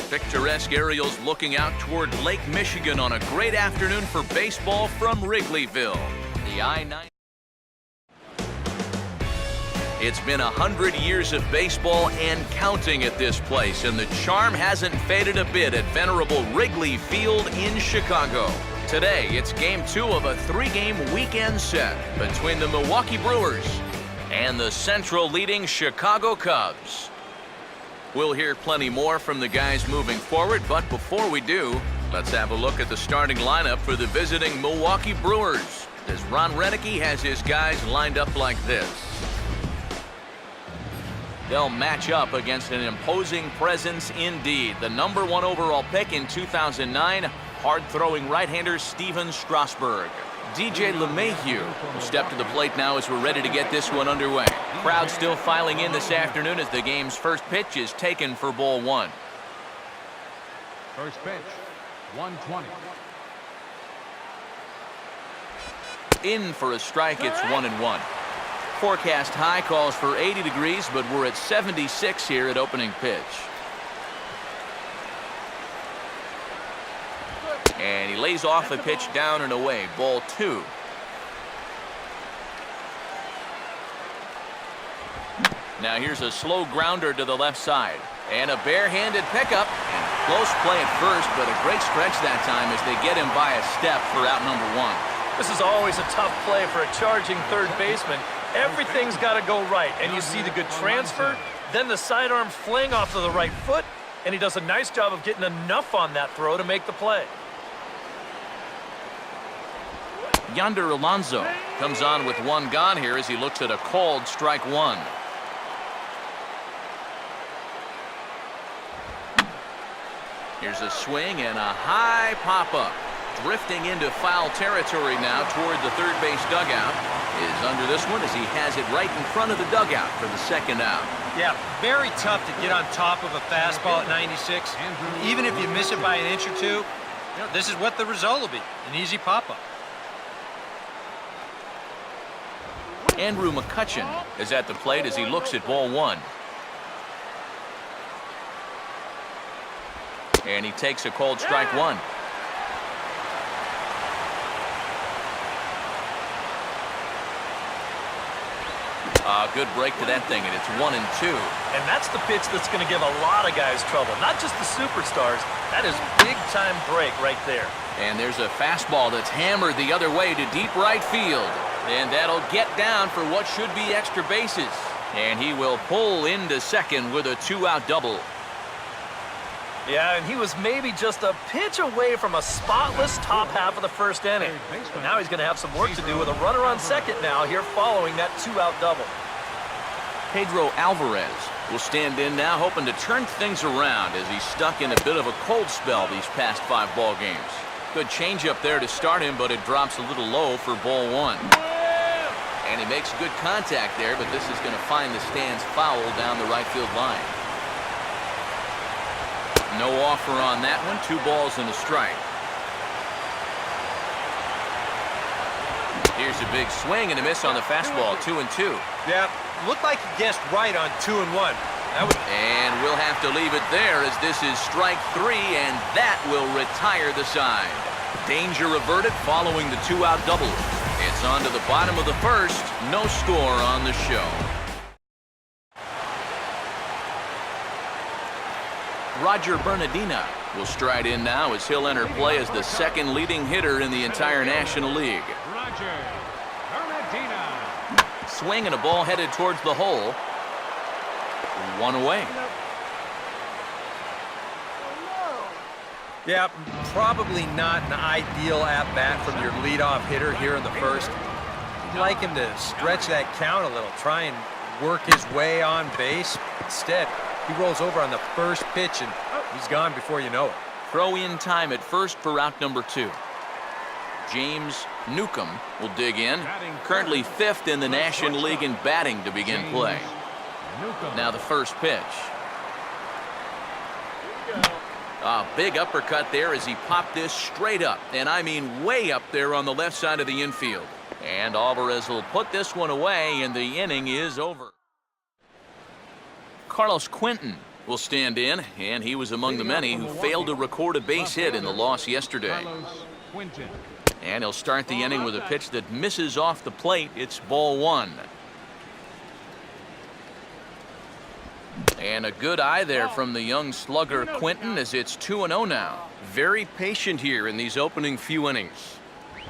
Picturesque aerials looking out toward Lake Michigan on a great afternoon for baseball from Wrigleyville. The I-90. It's been 100 years of baseball and counting at this place, and the charm hasn't faded a bit at venerable Wrigley Field in Chicago. Today, it's Game 2 of a 3-game weekend set between the Milwaukee Brewers and the Central leading Chicago Cubs. We'll hear plenty more from the guys moving forward, but before we do, let's have a look at the starting lineup for the visiting Milwaukee Brewers, as Ron Renneke has his guys lined up like this. They'll match up against an imposing presence indeed. The #1 overall pick in 2009, hard-throwing right-hander Steven Strasburg. DJ LeMahieu will step to the plate now as we're ready to get this one underway. Crowd still filing in this afternoon as the game's first pitch is taken for ball 1. First pitch, 120. In for a strike, it's 1-1. Forecast high calls for 80 degrees, but we're at 76 here at opening pitch. And he lays off a pitch down and away. Ball 2. Now here's a slow grounder to the left side. And a barehanded pickup. And close play at first, but a great stretch that time as they get him by a step for out #1. This is always a tough play for a charging third baseman. Everything's got to go right, and you see the good transfer, then the sidearm fling off of the right foot, and he does a nice job of getting enough on that throw to make the play. Yonder Alonso comes on with one gone here as he looks at a called strike 1. Here's a swing and a high pop-up. Drifting into foul territory now toward the third base dugout is under this one as he has it right in front of the dugout for the second out. Yeah, very tough to get on top of a fastball at 96. Even if you miss it by an inch or two, this is what the result will be, an easy pop-up. Andrew McCutchen is at the plate as he looks at ball 1. And he takes a called strike 1. Good break to that thing, and it's 1-2. And that's the pitch that's going to give a lot of guys trouble, not just the superstars. That is big-time break right there. And there's a fastball that's hammered the other way to deep right field. And that'll get down for what should be extra bases. And he will pull into second with a 2-out double. Yeah, and he was maybe just a pitch away from a spotless top half of the first inning. Now he's going to have some work to do with a runner on second now here following that 2-out double. Pedro Alvarez will stand in now, hoping to turn things around as he's stuck in a bit of a cold spell these past 5 ball games. Good changeup there to start him, but it drops a little low for ball 1. And he makes good contact there, but this is going to find the stands foul down the right field line. No offer on that one. 2 balls and a strike. Here's a big swing and a miss on the fastball. 2-2. Yeah, looked like he guessed right on 2-1. And we'll have to leave it there as this is strike 3, and that will retire the side. Danger averted following the 2-out double. It's on to the bottom of the first. No score on the show. Roger Bernardina will stride in now as he'll enter play as the second leading hitter in the entire National League. Roger Bernardina. Swing and a ball headed towards the hole. 1 away. Yeah, probably not an ideal at-bat from your leadoff hitter here in the first. You'd like him to stretch that count a little, try and work his way on base. Instead, he rolls over on the first pitch, and he's gone before you know it. Throw in time at first for out number 2. James Newcomb will dig in, currently 5th in the National League in batting to begin play. Now the first pitch. A big uppercut there as he popped this straight up, and I mean way up there on the left side of the infield. And Alvarez will put this one away, and the inning is over. Carlos Quentin will stand in, and he was among the many who failed to record a base hit in the loss yesterday. And he'll start the inning with a pitch that misses off the plate. It's ball one. And a good eye there from the young slugger Quinton, as it's 2-0 now. Very patient here in these opening few innings.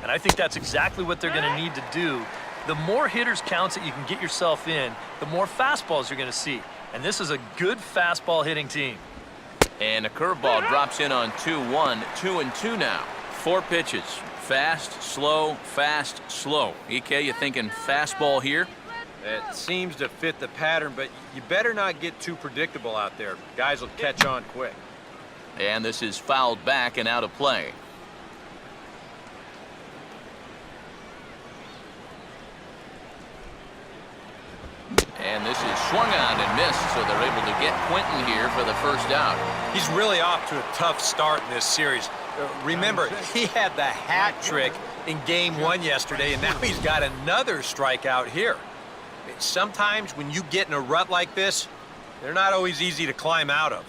And I think that's exactly what they're going to need to do. The more hitters counts that you can get yourself in, the more fastballs you're going to see. And this is a good fastball hitting team. And a curveball drops in on 2-1, 2-2 now. 4 pitches. Fast, slow, fast, slow. EK, you thinking fastball here? It seems to fit the pattern, but you better not get too predictable out there. Guys will catch on quick. And this is fouled back and out of play. And this is swung on and missed, so they're able to get Quinton here for the first out. He's really off to a tough start in this series. Remember, he had the hat trick in Game 1 yesterday, and now he's got another strikeout here. Sometimes when you get in a rut like this, they're not always easy to climb out of.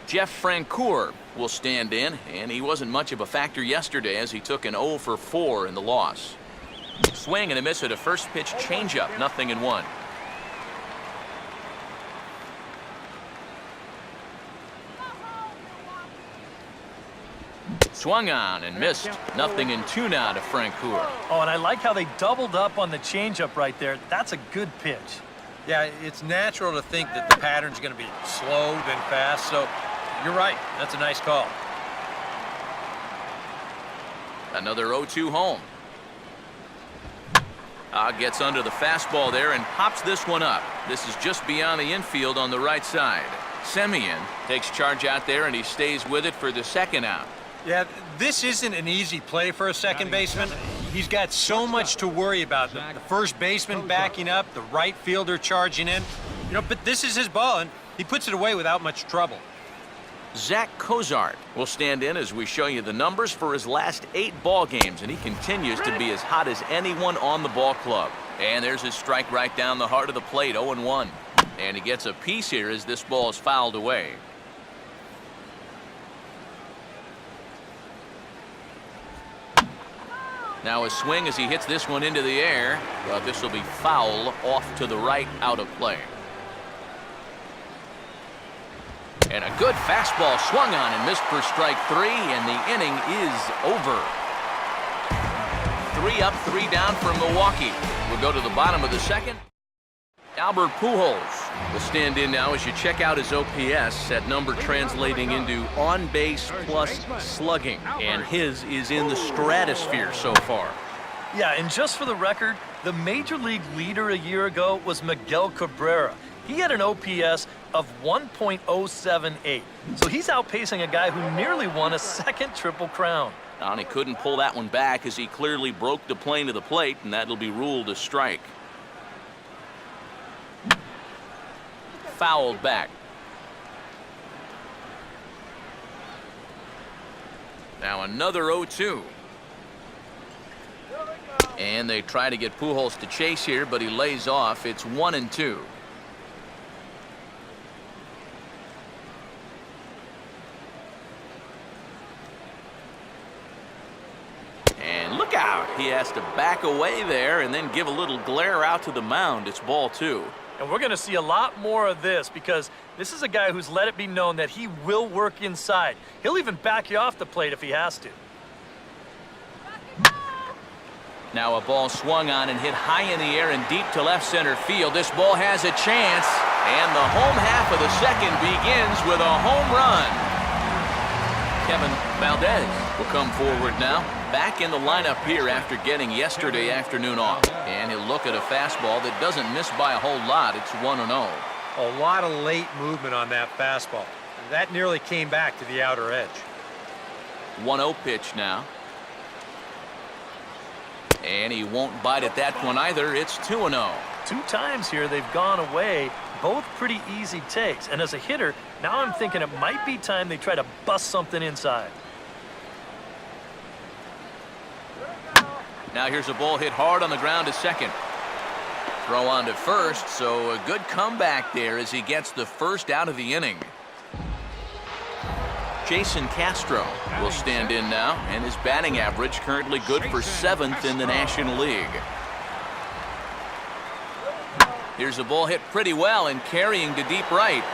Jeff Francoeur will stand in, and he wasn't much of a factor yesterday as he took an 0 for 4 in the loss. Swing and a miss at a first pitch changeup, 0-1. Swung on and missed, 0-2 now to Francoeur. Oh, and I like how they doubled up on the changeup right there. That's a good pitch. Yeah, it's natural to think that the pattern's going to be slow then fast, so you're right. That's a nice call. Another 0-2 home. Gets under the fastball there and pops this one up. This is just beyond the infield on the right side. Semien takes charge out there, and he stays with it for the second out. Yeah, this isn't an easy play for a second baseman. He's got so much to worry about. The first baseman backing up, the right fielder charging in. But this is his ball, and he puts it away without much trouble. Zach Cozart will stand in as we show you the numbers for his last 8 ball games, and he continues to be as hot as anyone on the ball club. And there's his strike right down the heart of the plate, 0-1. And he gets a piece here as this ball is fouled away. Now a swing as he hits this one into the air, but this will be foul off to the right, out of play. And a good fastball swung on and missed for strike 3, and the inning is over. 3 up, 3 down for Milwaukee. We'll go to the bottom of the second. Albert Pujols will stand in now as you check out his OPS, that number translating into on-base plus slugging, and his is in the stratosphere so far. Yeah, and just for the record, the Major League leader a year ago was Miguel Cabrera. He had an OPS of 1.078, so he's outpacing a guy who nearly won a second Triple Crown. And he couldn't pull that one back as he clearly broke the plane to the plate, and that'll be ruled a strike. Fouled back. Now another 0-2. And they try to get Pujols to chase here, but he lays off. It's 1-2. And look out. He has to back away there and then give a little glare out to the mound. It's ball 2. And we're going to see a lot more of this because this is a guy who's let it be known that he will work inside. He'll even back you off the plate if he has to. Now a ball swung on and hit high in the air and deep to left center field. This ball has a chance, and the home half of the second begins with a home run. Kevin Valdez will come forward now. Back in the lineup here after getting yesterday afternoon off. And he'll look at a fastball that doesn't miss by a whole lot. It's 1-0. A lot of late movement on that fastball. That nearly came back to the outer edge. 1-0 pitch now. And he won't bite at that one either. It's 2-0. 2 times here they've gone away. Both pretty easy takes. And as a hitter, now I'm thinking it might be time they try to bust something inside. Now here's a ball hit hard on the ground to second. Throw on to first, so a good comeback there as he gets the first out of the inning. Jason Castro will stand in now, and his batting average currently good for 7th in the National League. Here's a ball hit pretty well and carrying to deep right.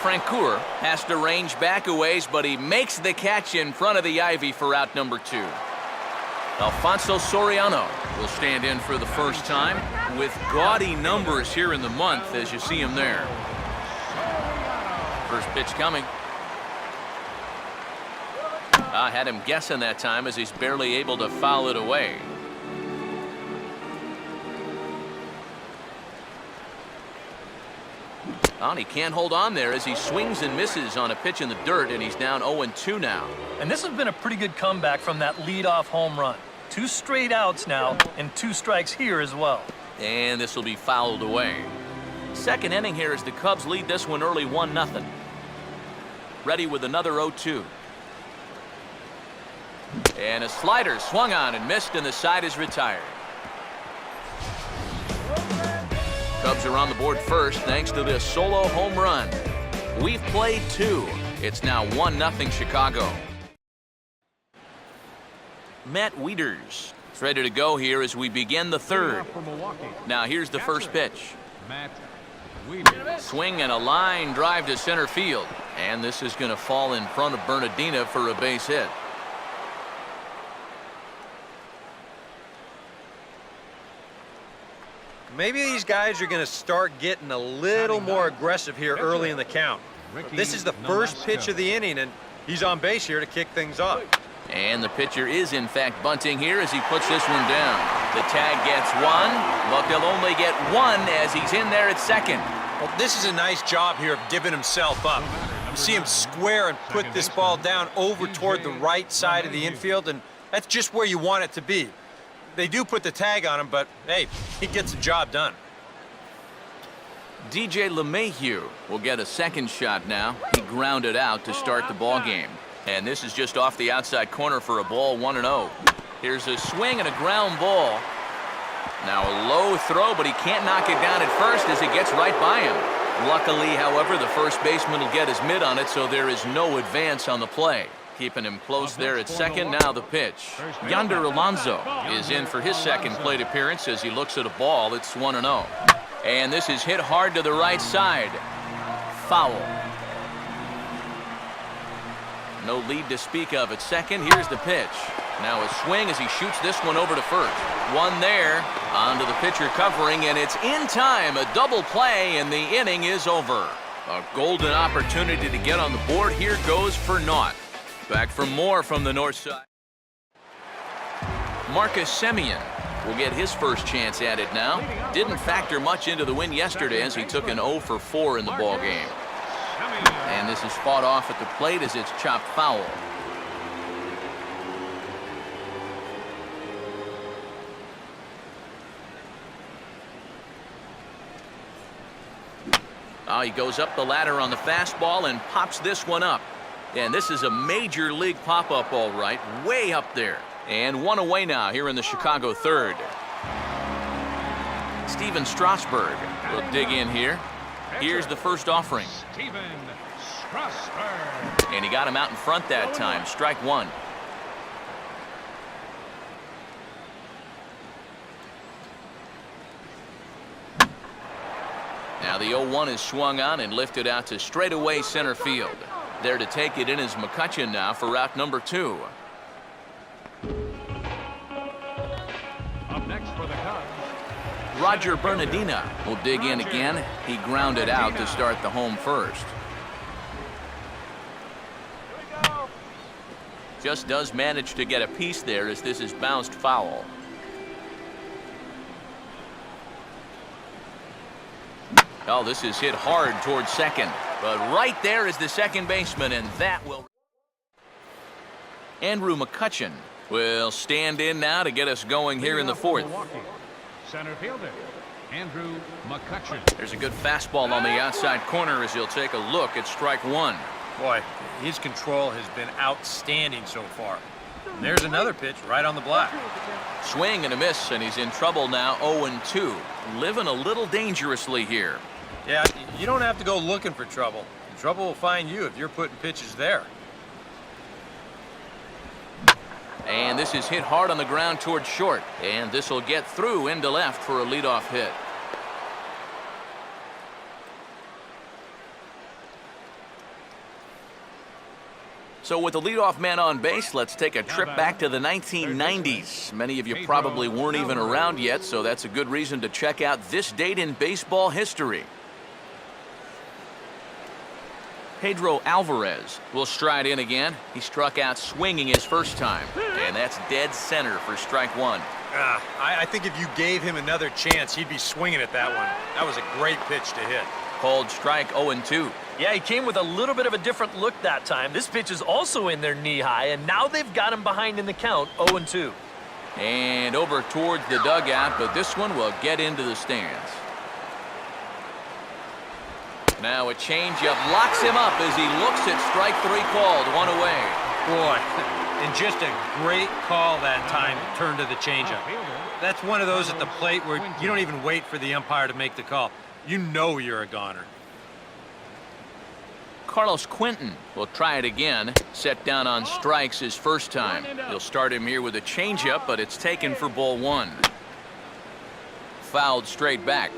Francoeur has to range back a ways, but he makes the catch in front of the ivy for out number 2. Alfonso Soriano will stand in for the first time with gaudy numbers here in the month as you see him there. First pitch coming. I had him guessing that time as he's barely able to foul it away. Oh, and he can't hold on there as he swings and misses on a pitch in the dirt, and he's down 0-2 now. And this has been a pretty good comeback from that leadoff home run. 2 straight outs now and 2 strikes here as well. And this will be fouled away. Second inning here as the Cubs lead this one early 1-0. Ready with another 0-2. And a slider swung on and missed, and the side is retired. Cubs are on the board first thanks to this solo home run. We've played 2. It's now 1-0 Chicago. Matt Wieters is ready to go here as we begin the third. Now here's the first pitch. Swing and a line drive to center field. And this is going to fall in front of Bernardina for a base hit. Maybe these guys are going to start getting a little more aggressive here early in the count. This is the first pitch of the inning, and he's on base here to kick things off. And the pitcher is, in fact, bunting here as he puts this one down. The tag gets 1, but they'll only get 1 as he's in there at second. Well, this is a nice job here of divvying himself up. You see him square and put this ball down over toward the right side of the infield, and that's just where you want it to be. They do put the tag on him, but, hey, he gets the job done. DJ LeMahieu will get a second shot now. He grounded out to start the ball game. And this is just off the outside corner for a ball, 1-0. Here's a swing and a ground ball. Now a low throw, but he can't knock it down at first as it gets right by him. Luckily, however, the first baseman will get his mitt on it, so there is no advance on the play. Keeping him close there at second. Now the pitch. Yonder Alonso is in for his second plate appearance as he looks at a ball. It's 1-0. And this is hit hard to the right side. Foul. No lead to speak of at second. Here's the pitch. Now a swing as he shoots this one over to first. One there. Onto the pitcher covering, and it's in time. A double play, and the inning is over. A golden opportunity to get on the board here goes for naught. Back for more from the north side. Marcus Semien will get his first chance at it now. Didn't factor much into the win yesterday as he took an 0 for 4 in the ball game. And this is fought off at the plate as it's chopped foul. Oh, he goes up the ladder on the fastball and pops this one up. And this is a major league pop-up, all right, way up there. And 1 away now here in the Chicago third. Steven Strasburg will dig in here. Here's the first offering. Steven Strasburg. And he got him out in front that time. Strike 1. Now the 0-1 is swung on and lifted out to straightaway center field. There to take it in is McCutchen now for route number 2. Up next for the Cubs. Roger Bernardina will dig in again. He grounded out to start the home first. Just does manage to get a piece there as this is bounced foul. Oh, this is hit hard towards second. But right there is the second baseman, and that will... Andrew McCutchen will stand in now to get us going here in the fourth. Center fielder, Andrew McCutchen. There's a good fastball on the outside corner as he'll take a look at strike 1. Boy, his control has been outstanding so far. And there's another pitch right on the block. Swing and a miss, and he's in trouble now, 0-2. Living a little dangerously here. Yeah, you don't have to go looking for trouble. The trouble will find you if you're putting pitches there. And this is hit hard on the ground towards short. And this will get through into left for a leadoff hit. So with the leadoff man on base, let's take a trip back to the 1990s. Many of you probably weren't even around yet, so that's a good reason to check out this date in baseball history. Pedro Alvarez will stride in again. He struck out swinging his first time, and that's dead center for strike one. I think if you gave him another chance, he'd be swinging at that one. That was a great pitch to hit. Called strike 0-2. Yeah, he came with a little bit of a different look that time. This pitch is also in there knee-high, and now they've got him behind in the count, 0-2. And over towards the dugout, but this one will get into the stands. Now a changeup locks him up as he looks at strike three called, one away. Boy, and just a great call that time, turn to the changeup. That's one of those at the plate where you don't even wait for the umpire to make the call. You know you're a goner. Carlos Quentin will try it again. Set down on strikes his first time. He'll start him here with a changeup, but it's taken for ball one. Fouled straight back.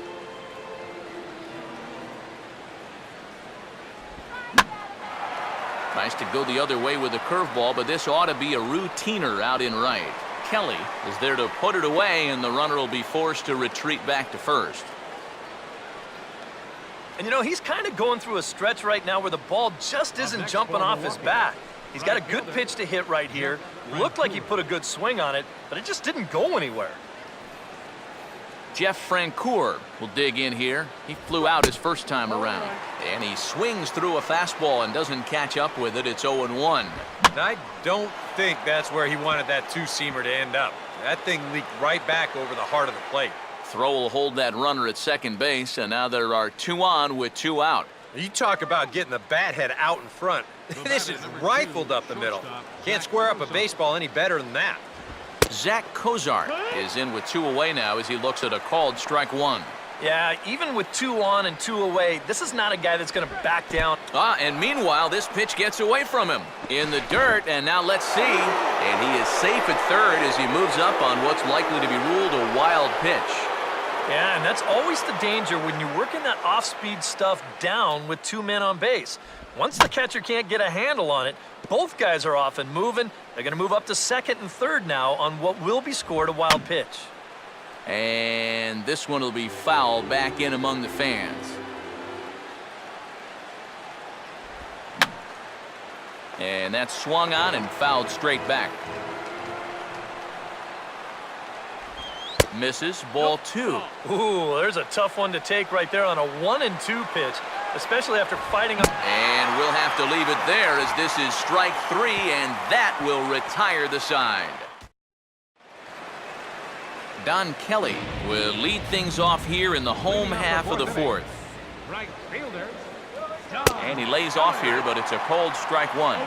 Tries to go the other way with a curveball, but this ought to be a routiner out in right. Kelly is there to put it away, and the runner will be forced to retreat back to first. And you know, he's kind of going through a stretch right now where the ball just isn't jumping off his bat. He's got a good pitch to hit right here. Looked like he put a good swing on it, but it just didn't go anywhere. Jeff Francoeur will dig in here. He flew out his first time around. And he swings through a fastball and doesn't catch up with it. It's 0-1. And I don't think that's where he wanted that two-seamer to end up. That thing leaked right back over the heart of the plate. Throw will hold that runner at second base, and now there are two on with two out. You talk about getting the bat head out in front. This is rifled up the middle. Can't square up a baseball any better than that. Zach Cozart is in with two away now as he looks at a called strike one. Yeah, even with two on and two away, this is not a guy that's going to back down. And meanwhile, this pitch gets away from him. In the dirt, and now let's see. And he is safe at third as he moves up on what's likely to be ruled a wild pitch. Yeah, and that's always the danger when you're working that off-speed stuff down with two men on base. Once the catcher can't get a handle on it, both guys are off and moving. They're going to move up to second and third now on what will be scored a wild pitch. And this one will be fouled back in among the fans. And that's swung on and fouled straight back. Misses, ball two. Ooh, there's a tough one to take right there on a 1-2 pitch, especially after fighting up. And we'll have to leave it there as this is strike three, and that will retire the side. Don Kelly will lead things off here in the home half of the fourth. Right fielder. And he lays off here, but it's a called strike one.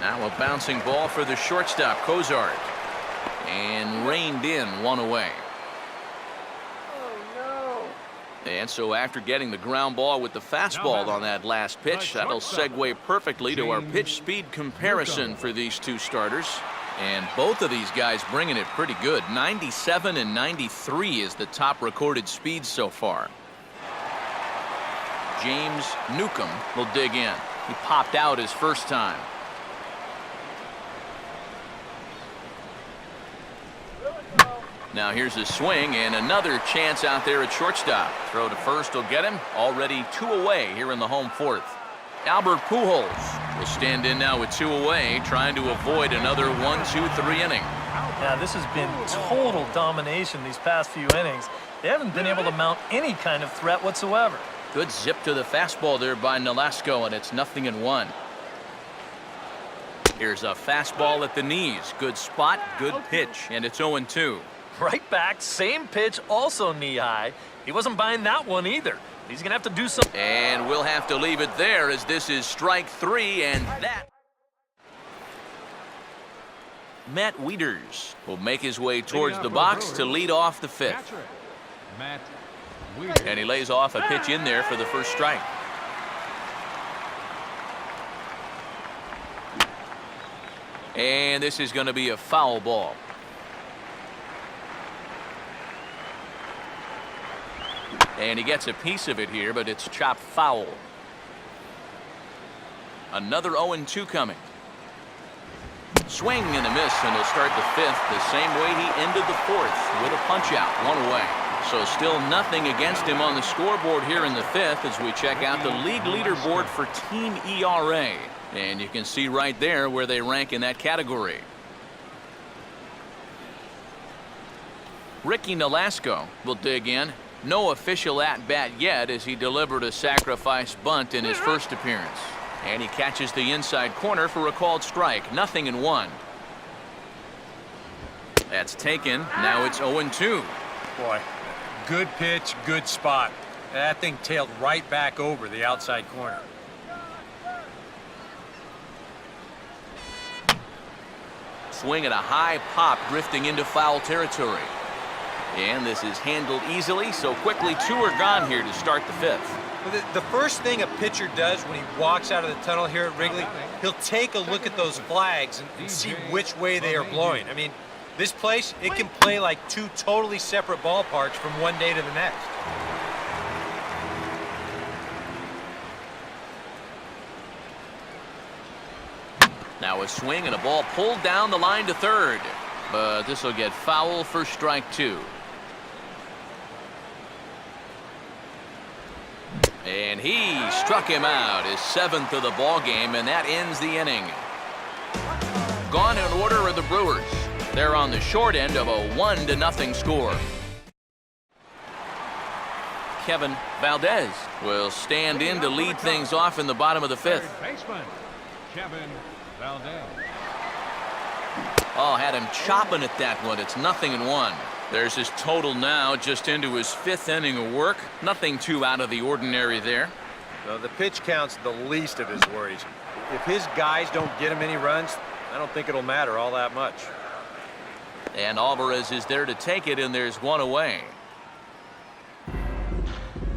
Now a bouncing ball for the shortstop, Cozart. And reined in, one away. And so after getting the ground ball with the fastball on that last pitch, that'll segue perfectly to our pitch speed comparison for these two starters. And both of these guys bringing it pretty good. 97 and 93 is the top recorded speed so far. James Newcomb will dig in. He popped out his first time. Now here's a swing and another chance out there at shortstop. Throw to first will get him. Already two away here in the home fourth. Albert Pujols will stand in now with two away, trying to avoid another 1-2-3 inning. Yeah, this has been total domination these past few innings. They haven't been able to mount any kind of threat whatsoever. Good zip to the fastball there by Nolasco, and it's 0-1. Here's a fastball at the knees. Good spot, good pitch, and it's 0-2. Right back, same pitch, also knee-high. He wasn't buying that one either. He's going to have to do something. And we'll have to leave it there as this is strike 3, and that. Matt Wieters will make his way towards the box to lead off the 5th. Catcher, Matt Wieters. And he lays off a pitch in there for the first strike. And this is going to be a foul ball. And he gets a piece of it here, but it's chopped foul. Another 0-2 coming. Swing and a miss, and he'll start the 5th the same way he ended the 4th, with a punch-out, 1 away. So still nothing against him on the scoreboard here in the 5th as we check out the league leaderboard for team ERA. And you can see right there where they rank in that category. Ricky Nolasco will dig in. No official at-bat yet as he delivered a sacrifice bunt in his first appearance. And he catches the inside corner for a called strike. 0-1. That's taken. Now it's 0-2. Boy, good pitch, good spot. That thing tailed right back over the outside corner. Swing at a high pop, drifting into foul territory. And this is handled easily, so quickly 2 are gone here to start the 5th. The first thing a pitcher does when he walks out of the tunnel here at Wrigley, he'll take a look at those flags and see which way they are blowing. I mean, this place, it can play like 2 totally separate ballparks from one day to the next. Now a swing and a ball pulled down the line to 3rd. But this will get foul for strike 2. And he struck him out, his 7th of the ball game, and that ends the inning. Gone in order are the Brewers. They're on the short end of a 1-0 score. Kevin Valdez will stand in to lead things off in the bottom of the 5th. Third baseman, Kevin Valdez. Oh, had him chopping at that one. It's 0-1. There's his total now, just into his 5th inning of work. Nothing too out of the ordinary there. No, the pitch count's the least of his worries. If his guys don't get him any runs, I don't think it'll matter all that much. And Alvarez is there to take it, and there's 1 away.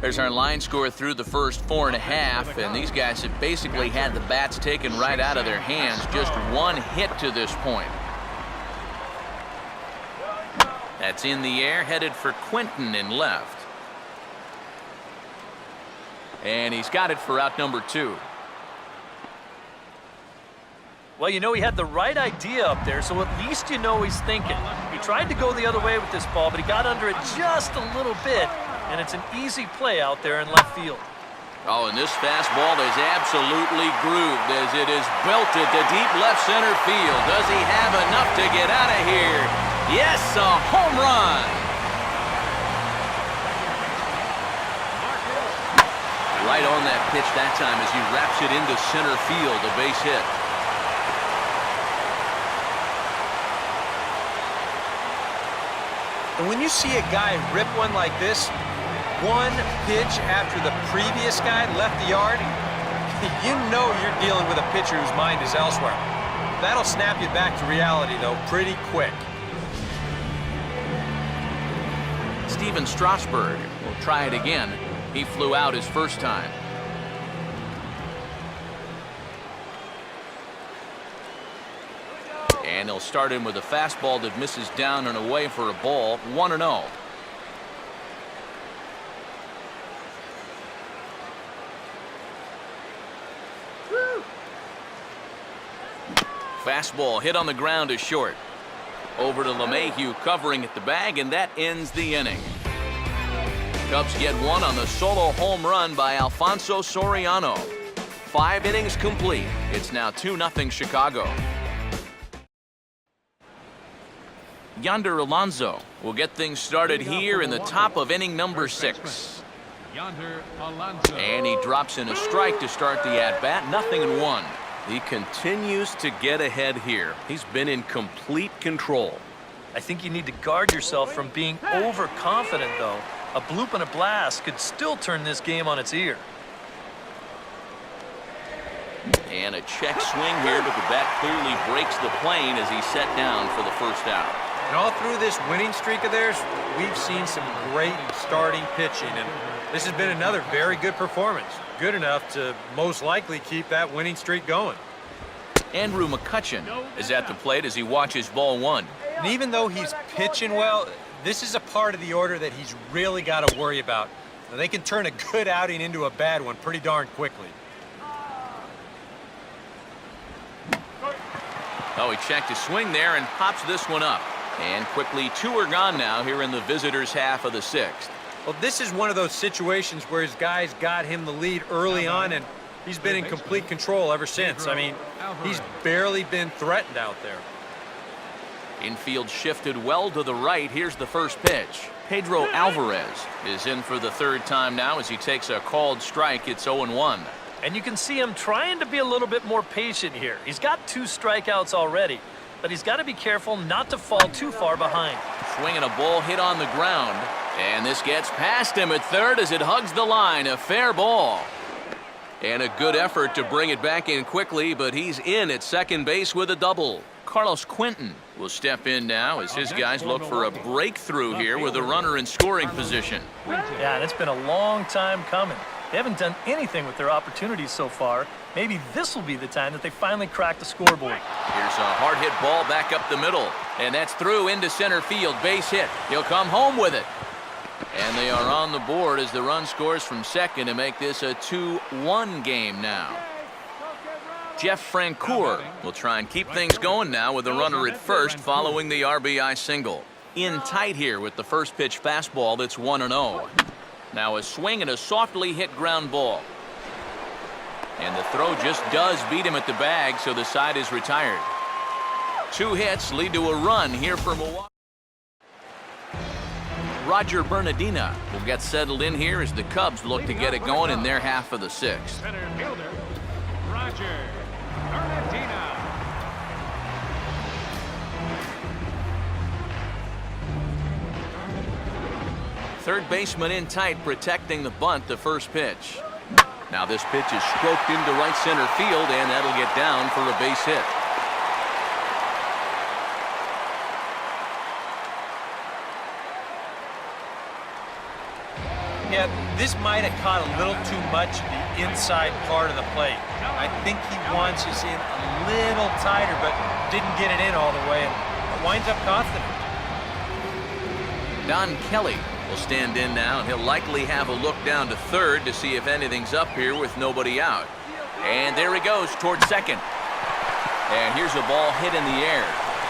There's our line score through the first 4.5, and these guys have basically had the bats taken right out of their hands. Just 1 hit to this point. That's in the air, headed for Quinton in left. And he's got it for out number 2. Well, you know, he had the right idea up there, so at least you know he's thinking. He tried to go the other way with this ball, but he got under it just a little bit, and it's an easy play out there in left field. Oh, and this fastball is absolutely grooved as it is belted to deep left center field. Does he have enough to get out of here? Yes, a home run. Right on that pitch that time as he wraps it into center field, a base hit. And when you see a guy rip one like this, 1 pitch after the previous guy left the yard, you know you're dealing with a pitcher whose mind is elsewhere. That'll snap you back to reality, though, pretty quick. Steven Strasburg will try it again. He flew out his first time. And he'll start him with a fastball that misses down and away for a ball. 1-0. Fastball hit on the ground is short. Over to LeMahieu covering at the bag, and that ends the inning. Cubs get 1 on the solo home run by Alfonso Soriano. 5 innings complete. It's now 2-0 Chicago. Yonder Alonso will get things started here in the top of inning number 6. Yonder Alonso. And he drops in a strike to start the at-bat. 0-1. He continues to get ahead here. He's been in complete control. I think you need to guard yourself from being overconfident, though. A bloop and a blast could still turn this game on its ear. And a check swing here, but the bat clearly breaks the plane as he's set down for the first out. And all through this winning streak of theirs, we've seen some great starting pitching, and this has been another very good performance. Good enough to most likely keep that winning streak going. Andrew McCutchen is at the plate as he watches ball one. And even though he's pitching well, this is a part of the order that he's really got to worry about. Now, they can turn a good outing into a bad one pretty darn quickly. Oh, he checked his swing there and pops this one up. And quickly, 2 are gone now here in the visitors' half of the 6th. Well, this is one of those situations where his guys got him the lead early on, and he's been in complete control ever since. I mean, he's barely been threatened out there. Infield shifted well to the right. Here's the first pitch. Pedro Alvarez is in for the 3rd time now as he takes a called strike. It's 0-1. And you can see him trying to be a little bit more patient here. He's got 2 strikeouts already, but he's got to be careful not to fall too far behind. Swinging a ball hit on the ground. And this gets past him at 3rd as it hugs the line. A fair ball. And a good effort to bring it back in quickly, but he's in at second base with a double. Carlos Quentin will step in now as his guys look for a breakthrough here with a runner in scoring position. Yeah, and it's been a long time coming. They haven't done anything with their opportunities so far. Maybe this will be the time that they finally crack the scoreboard. Here's a hard hit ball back up the middle. And that's through into center field. Base hit. He'll come home with it. And they are on the board as the run scores from second to make this a 2-1 game now. Jeff Francoeur will try and keep things going now with a runner at first following the RBI single. In tight here with the first pitch fastball that's 1-0. Now a swing and a softly hit ground ball. And the throw just does beat him at the bag, so the side is retired. 2 hits lead to a run here for Milwaukee. Roger Bernardina will get settled in here as the Cubs look to get it going in their half of the 6th. Center fielder, Roger Bernardina. Third baseman in tight, protecting the bunt, the first pitch. Now this pitch is stroked into right center field, and that'll get down for a base hit. Yeah, this might have caught a little too much of the inside part of the plate. I think he wants us in a little tighter, but didn't get it in all the way, and winds up confident. Don Kelly will stand in now, and he'll likely have a look down to third to see if anything's up here with nobody out. And there he goes towards second. And here's a ball hit in the air.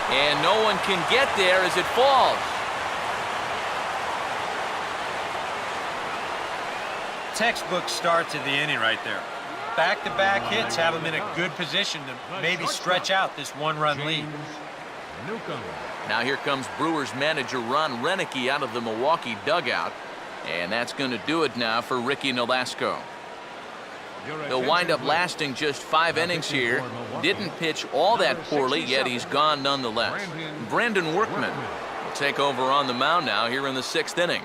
And no one can get there as it falls. Textbook start to the inning right there. Back-to-back hits have him in a good position to maybe stretch out this 1-run lead. Newcomb. Now here comes Brewers manager Ron Renicky out of the Milwaukee dugout. And that's going to do it now for Ricky Nolasco. He'll wind up lasting just 5 innings here. Didn't pitch all that poorly, yet he's gone nonetheless. Brandon Workman will take over on the mound now here in the 6th inning.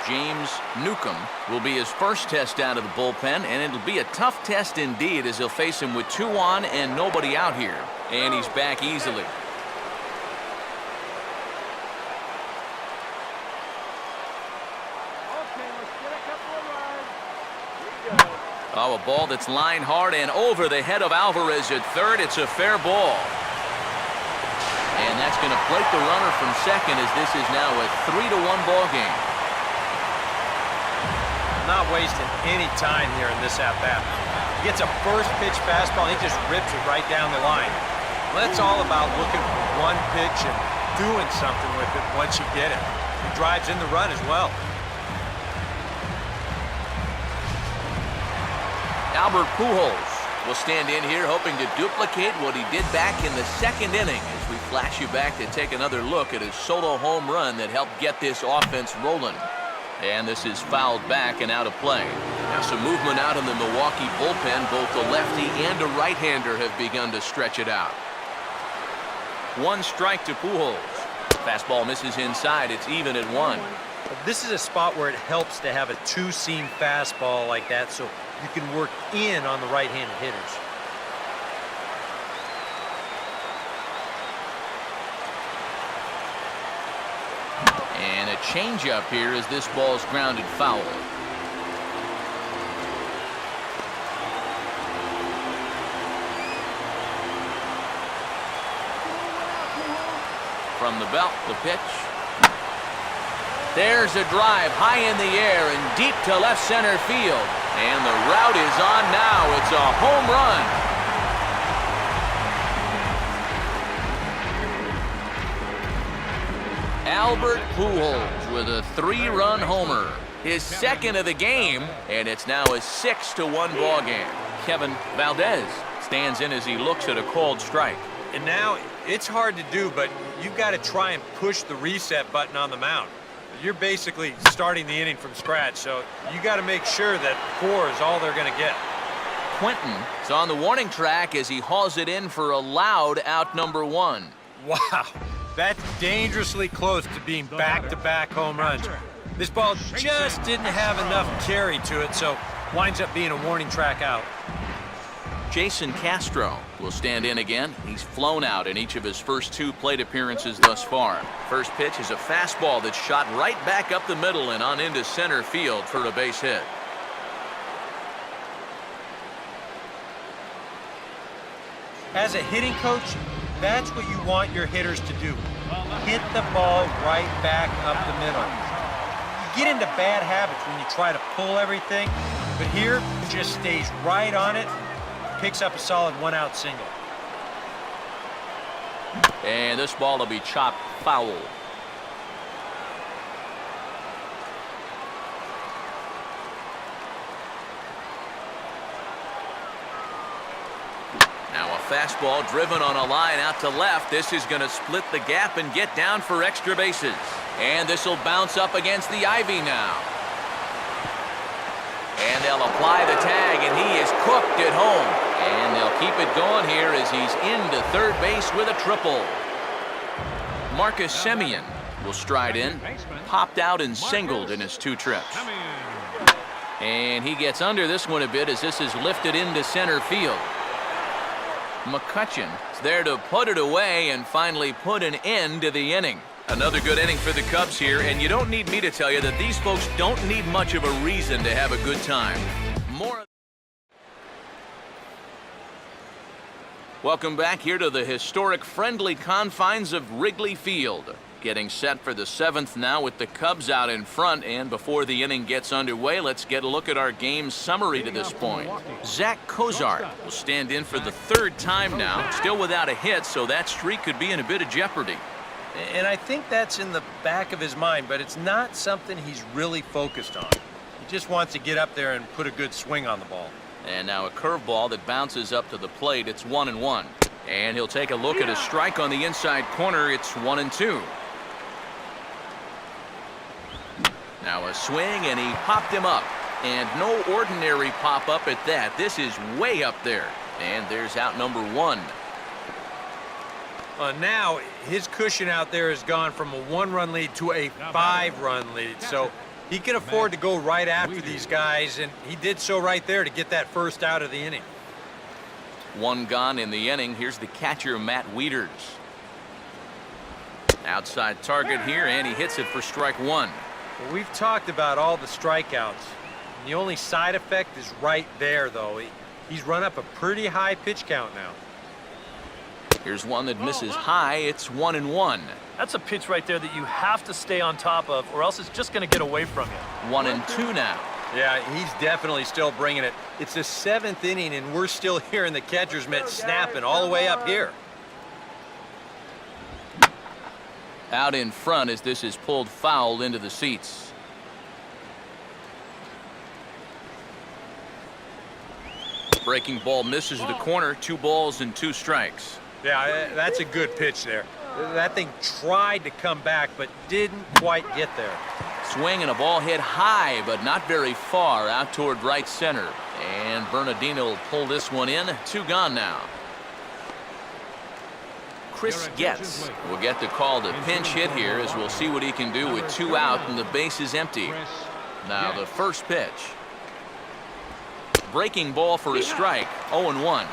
James Newcomb will be his first test out of the bullpen, and it'll be a tough test indeed as he'll face him with 2 on and nobody out here. And he's back easily. Oh, a ball that's lined hard and over the head of Alvarez at third. It's a fair ball. And that's going to plate the runner from second as this is now a 3-1 ball game. Not wasting any time here in this at-bat. He gets a first pitch fastball, and he just rips it right down the line. Well, that's all about looking for one pitch and doing something with it once you get it. He drives in the run as well. Albert Pujols will stand in here hoping to duplicate what he did back in the 2nd inning as we flash you back to take another look at his solo home run that helped get this offense rolling. And this is fouled back and out of play. Now some movement out in the Milwaukee bullpen. Both a lefty and a right-hander have begun to stretch it out. 1 strike to Pujols. Fastball misses inside. It's even at 1. This is a spot where it helps to have a two-seam fastball like that so you can work in on the right-handed hitters. And a changeup here as this ball's grounded foul. From the belt, the pitch. There's a drive high in the air and deep to left center field. And the route is on now. It's a home run. Albert Pujols with a 3-run homer. His second of the game, and it's now a 6-1 ball game. Kevin Valdez stands in as he looks at a called strike. And now it's hard to do, but you've got to try and push the reset button on the mound. You're basically starting the inning from scratch, so you got to make sure that 4 is all they're going to get. Quentin is on the warning track as he hauls it in for a loud out number 1. Wow, that's dangerously close to being back-to-back home runs. This ball just didn't have enough carry to it, so winds up being a warning track out. Jason Castro will stand in again. He's flown out in each of his first 2 plate appearances thus far. First pitch is a fastball that's shot right back up the middle and on into center field for a base hit. As a hitting coach, that's what you want your hitters to do. Hit the ball right back up the middle. You get into bad habits when you try to pull everything, but here, just stays right on it, picks up a solid 1-out single. And this ball will be chopped foul. Now a fastball driven on a line out to left. This is going to split the gap and get down for extra bases. And this will bounce up against the ivy now. And they'll apply the tag, and he is cooked at home. And they'll keep it going here as he's into third base with a triple. Marcus Semien will stride in, popped out and singled in his 2 trips. And he gets under this one a bit as this is lifted into center field. McCutcheon is there to put it away and finally put an end to the inning. Another good inning for the Cubs here, and you don't need me to tell you that these folks don't need much of a reason to have a good time. Welcome back here to the historic friendly confines of Wrigley Field. Getting set for the 7th now with the Cubs out in front, and before the inning gets underway, let's get a look at our game summary to this point. Zach Cozart will stand in for the 3rd time now, still without a hit, so that streak could be in a bit of jeopardy. And I think that's in the back of his mind, but it's not something he's really focused on. He just wants to get up there and put a good swing on the ball. And now a curveball that bounces up to the plate. It's 1-1. And he'll take a look at a strike on the inside corner. It's 1-2. Now a swing, and he popped him up. And no ordinary pop-up at that. This is way up there. And there's out number 1. Now his cushion out there has gone from a 1-run lead to a 5-run lead. So he can afford to go right after these guys, and he did so right there to get that first out of the inning. 1 gone in the inning. Here's the catcher, Matt Wieters. Outside target here, and he hits it for strike 1. Well, we've talked about all the strikeouts. The only side effect is right there, though. He's run up a pretty high pitch count now. Here's one that misses high. It's 1-1. That's a pitch right there that you have to stay on top of, or else it's just going to get away from you. 1-2 now. Yeah, he's definitely still bringing it. It's the 7th inning, and we're still hearing the catcher's mitt snapping all the way up here. Out in front as this is pulled foul into the seats. Breaking ball misses the corner. 2 balls and 2 strikes. Yeah, that's a good pitch there. That thing tried to come back, but didn't quite get there. Swing and a ball hit high, but not very far out toward right center. And Bernardino will pull this one in. 2 gone now. Chris Getz will get the call to pinch hit here, as we'll see what he can do with 2 out and the base is empty. Now the first pitch. Breaking ball for a strike, 0-1.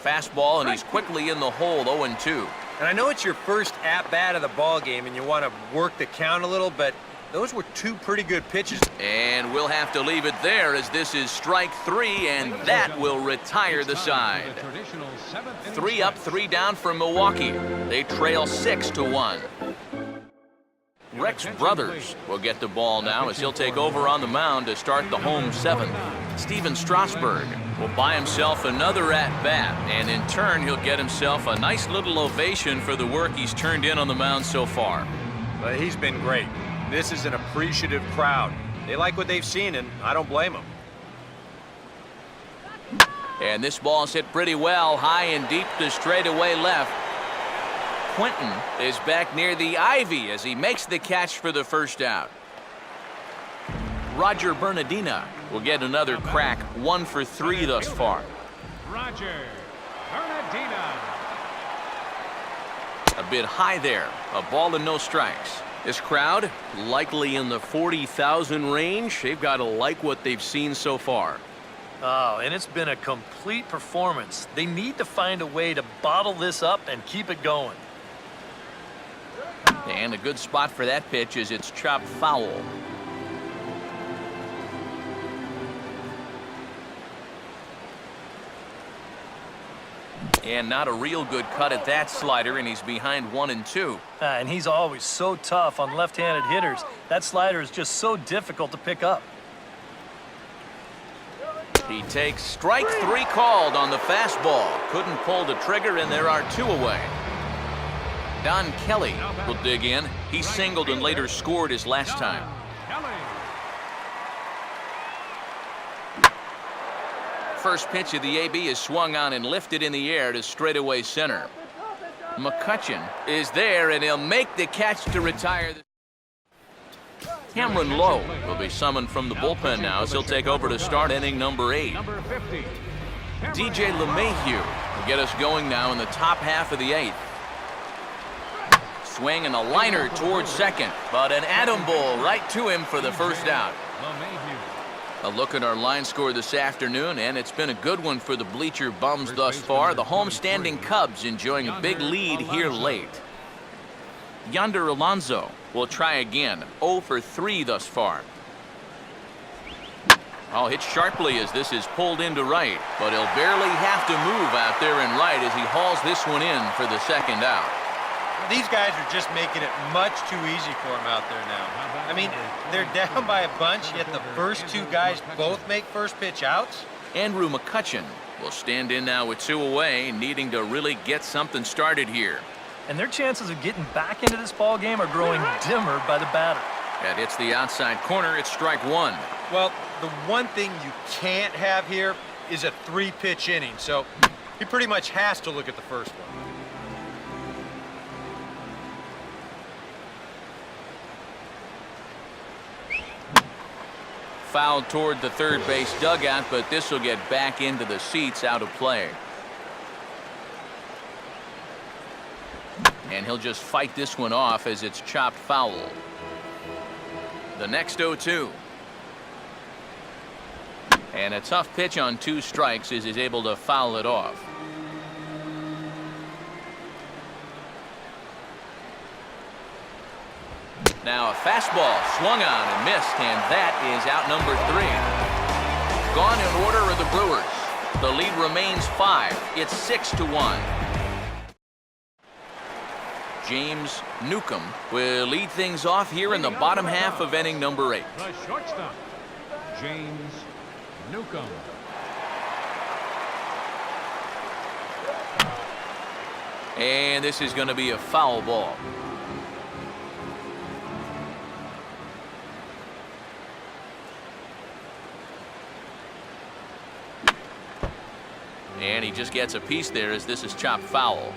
Fastball, and he's quickly in the hole, 0-2. And I know it's your first at-bat of the ball game and you want to work the count a little, but those were 2 pretty good pitches. And we'll have to leave it there, as this is strike 3, and that will retire the side. 3 up, 3 down for Milwaukee. They trail 6-1. Rex Brothers will get the ball now, as he'll take over on the mound to start the home 7th. Steven Strasburg will buy himself another at-bat, and in turn he'll get himself a nice little ovation for the work he's turned in on the mound so far. But he's been great. This is an appreciative crowd. They like what they've seen, and I don't blame them. And this ball's hit pretty well, high and deep to straightaway left. Quentin is back near the ivy as he makes the catch for the first out. Roger Bernardina will get another crack, 1 for 3 thus far. Roger Bernardina. A bit high there, a ball and no strikes. This crowd, likely in the 40,000 range. They've got to like what they've seen so far. Oh, and it's been a complete performance. They need to find a way to bottle this up and keep it going. And a good spot for that pitch is it's chopped foul. And not a real good cut at that slider, and he's behind 1-2. And he's always so tough on left-handed hitters. That slider is just so difficult to pick up. He takes strike 3 called on the fastball. Couldn't pull the trigger, and there are 2 away. Don Kelly will dig in. He singled and later scored his last time. First pitch of the AB is swung on and lifted in the air to straightaway center. McCutcheon is there, and he'll make the catch to retire. Cameron Lowe will be summoned from the bullpen now, as he'll take over to start inning number 8. DJ LeMahieu will get us going now in the top half of the 8th. Swing and a liner towards second, but an atom ball right to him for the first out. A look at our line score this afternoon, and it's been a good one for the bleacher bums thus far. The homestanding Cubs enjoying a big lead here late. Yonder Alonso will try again, 0 for 3 thus far. Oh, hit sharply as this is pulled into right, but he'll barely have to move out there in right as he hauls this one in for the second out. These guys are just making it much too easy for him out there now. I mean, they're down by a bunch, yet the first 2 guys both make first pitch outs. Andrew McCutcheon will stand in now with 2 away, needing to really get something started here. And their chances of getting back into this ball game are growing dimmer by the batter. That hits the outside corner. It's strike 1. Well, the one thing you can't have here is a 3-pitch inning, so he pretty much has to look at the first one. Fouled toward the third base dugout, but this will get back into the seats, out of play. And he'll just fight this one off as it's chopped foul. The next 0-2. And a tough pitch on 2 strikes as he's able to foul it off. Now a fastball swung on and missed, and that is out number 3. Gone in order of the Brewers. The lead remains 5. It's 6-1. James Newcomb will lead things off here in the bottom half of inning number 8. The shortstop, James Newcomb. And this is going to be a foul ball. And he just gets a piece there as this is chopped foul.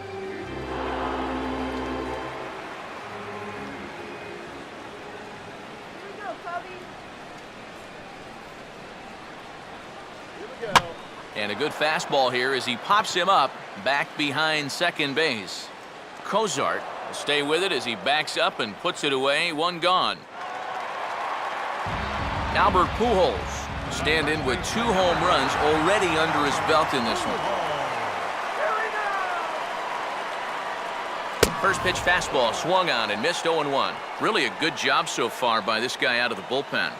And a good fastball here as he pops him up back behind second base. Cozart will stay with it as he backs up and puts it away. One gone. Albert Pujols will stand in with 2 home runs already under his belt in this one. First pitch fastball swung on and missed 0-1. Really a good job so far by this guy out of the bullpen.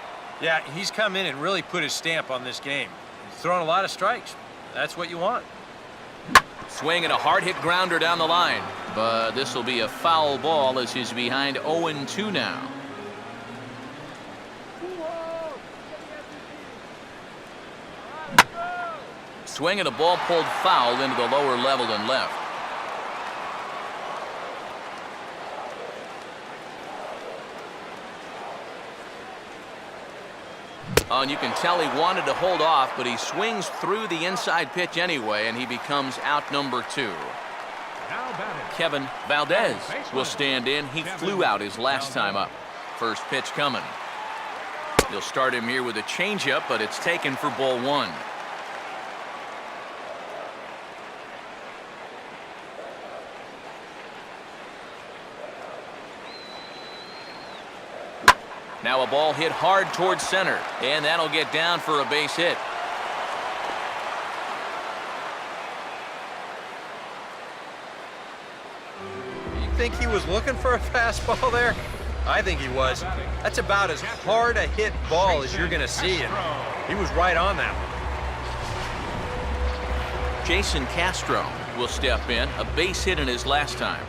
Yeah, he's come in and really put his stamp on this game. He's thrown a lot of strikes. That's what you want. Swing and a hard hit grounder down the line. But this will be a foul ball as he's behind 0-2 now. Swing and a ball pulled foul into the lower level and left. Oh, and you can tell he wanted to hold off, but he swings through the inside pitch anyway, and he becomes out number 2. Kevin Valdez will stand in. He flew out his last time up. First pitch coming. They'll start him here with a changeup, but it's taken for ball 1. Now a ball hit hard towards center, and that'll get down for a base hit. You think he was looking for a fastball there? I think he was. That's about as hard a hit ball as you're going to see, and he was right on that one. Jason Castro will step in, a base hit in his last time.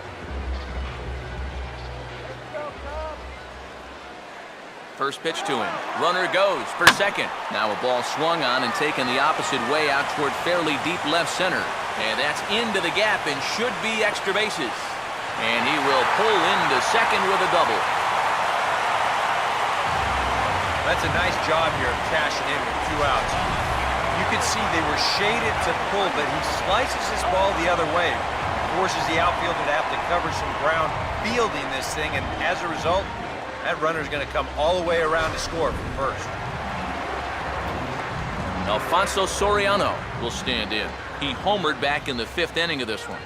First pitch to him. Runner goes for second. Now a ball swung on and taken the opposite way out toward fairly deep left center. And that's into the gap and should be extra bases. And he will pull into second with a double. That's a nice job here of cashing in with 2 outs. You can see they were shaded to pull, but he slices his ball the other way. Forces the outfielder to have to cover some ground fielding this thing, and as a result, that runner's going to come all the way around to score from first. Alfonso Soriano will stand in. He homered back in the 5th inning of this one.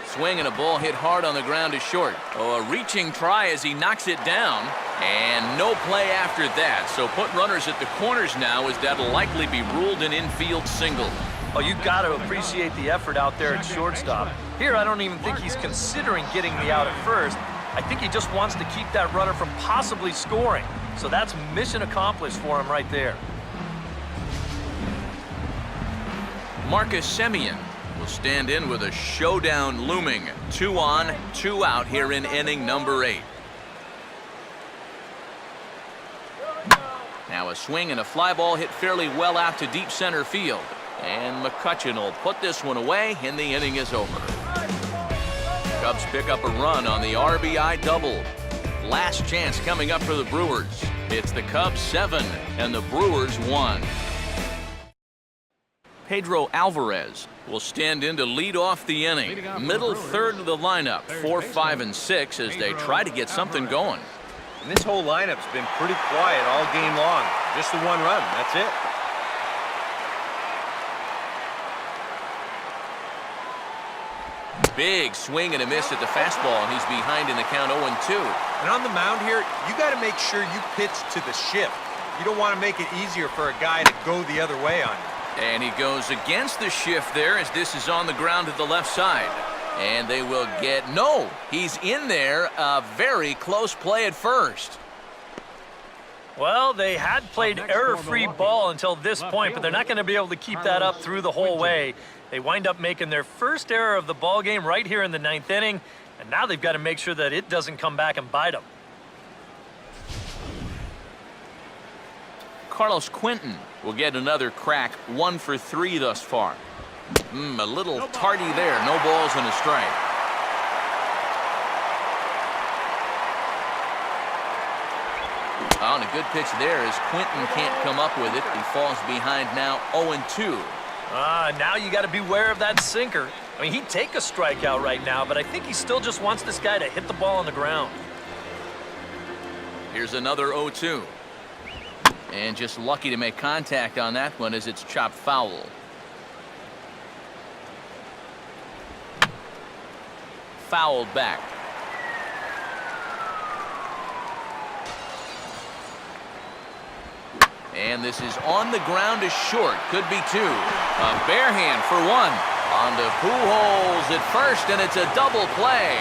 Swing and a ball hit hard on the ground to short. Oh, a reaching try as he knocks it down. And no play after that. So put runners at the corners now as that'll likely be ruled an infield single. Oh, you got to appreciate the effort out there at shortstop. Here, I don't even think he's considering getting the out at first. I think he just wants to keep that runner from possibly scoring. So that's mission accomplished for him right there. Marcus Semien will stand in with a showdown looming. 2 on, 2 out here in inning number 8. Now a swing and a fly ball hit fairly well out to deep center field. And McCutchen will put this one away, and the inning is over. Cubs pick up a run on the RBI double. Last chance coming up for the Brewers. It's the Cubs 7 and the Brewers 1. Pedro Alvarez will stand in to lead off the inning. Middle third of the lineup, 4, 5, and 6 as they try to get something going. And this whole lineup's been pretty quiet all game long. Just the 1 run, that's it. Big swing and a miss at the fastball, and he's behind in the count 0-2. And on the mound here, you got to make sure you pitch to the shift. You don't want to make it easier for a guy to go the other way on you. And he goes against the shift there as this is on the ground to the left side. And they will get, no, he's in there. A very close play at first. Well, they had played error-free ball until this point, but they're not going to be able to keep that up through the whole way. They wind up making their first error of the ball game right here in the 9th inning, and now they've got to make sure that it doesn't come back and bite them. Carlos Quentin will get another crack, 1 for 3 thus far. A little tardy there, no balls and a strike. Oh, and a good pitch there as Quentin can't come up with it. He falls behind now 0-2. Now you got to beware of that sinker. I mean, he'd take a strikeout right now, but I think he still just wants this guy to hit the ball on the ground. Here's another 0-2. And just lucky to make contact on that one as it's chopped foul. Fouled back. And this is on the ground to short. Could be two. A bare hand for one. On to Pujols at first, and it's a double play.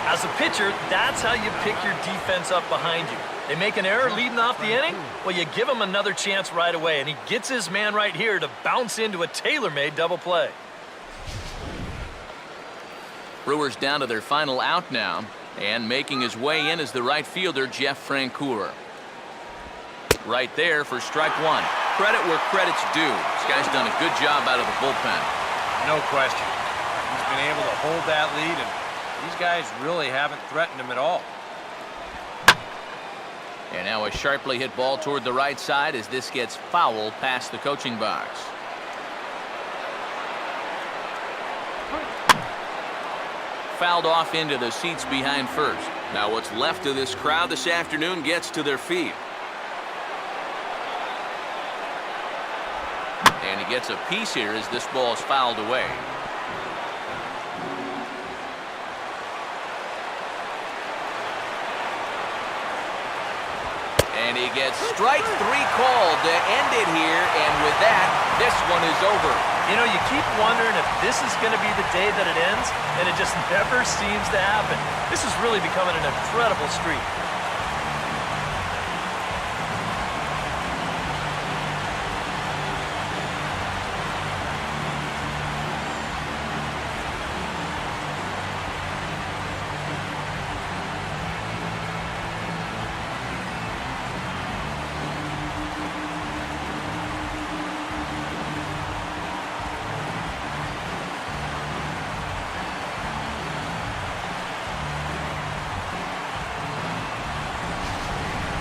As a pitcher, that's how you pick your defense up behind you. They make an error leading off the inning, well, you give him another chance right away, and he gets his man right here to bounce into a tailor-made double play. Brewers down to their final out now, and making his way in is the right fielder, Jeff Francoeur. Right there for strike one. Credit where credit's due. This guy's done a good job out of the bullpen. No question. He's been able to hold that lead, and these guys really haven't threatened him at all. And now a sharply hit ball toward the right side as this gets fouled past the coaching box. Fouled off into the seats behind first. Now what's left of this crowd this afternoon gets to their feet. And he gets a piece here as this ball is fouled away. And he gets strike three called to end it here, and with that, this one is over. You know, you keep wondering if this is going to be the day that it ends, and it just never seems to happen. This is really becoming an incredible streak.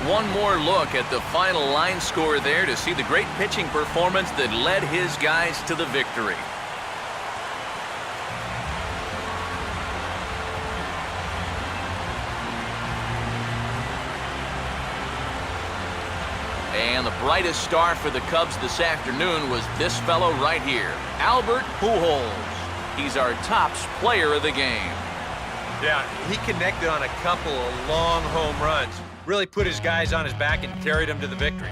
One more look at the final line score there to see the great pitching performance that led his guys to the victory. And the brightest star for the Cubs this afternoon was this fellow right here, Albert Pujols. He's our tops player of the game. Yeah, he connected on a couple of long home runs. Really put his guys on his back and carried them to the victory.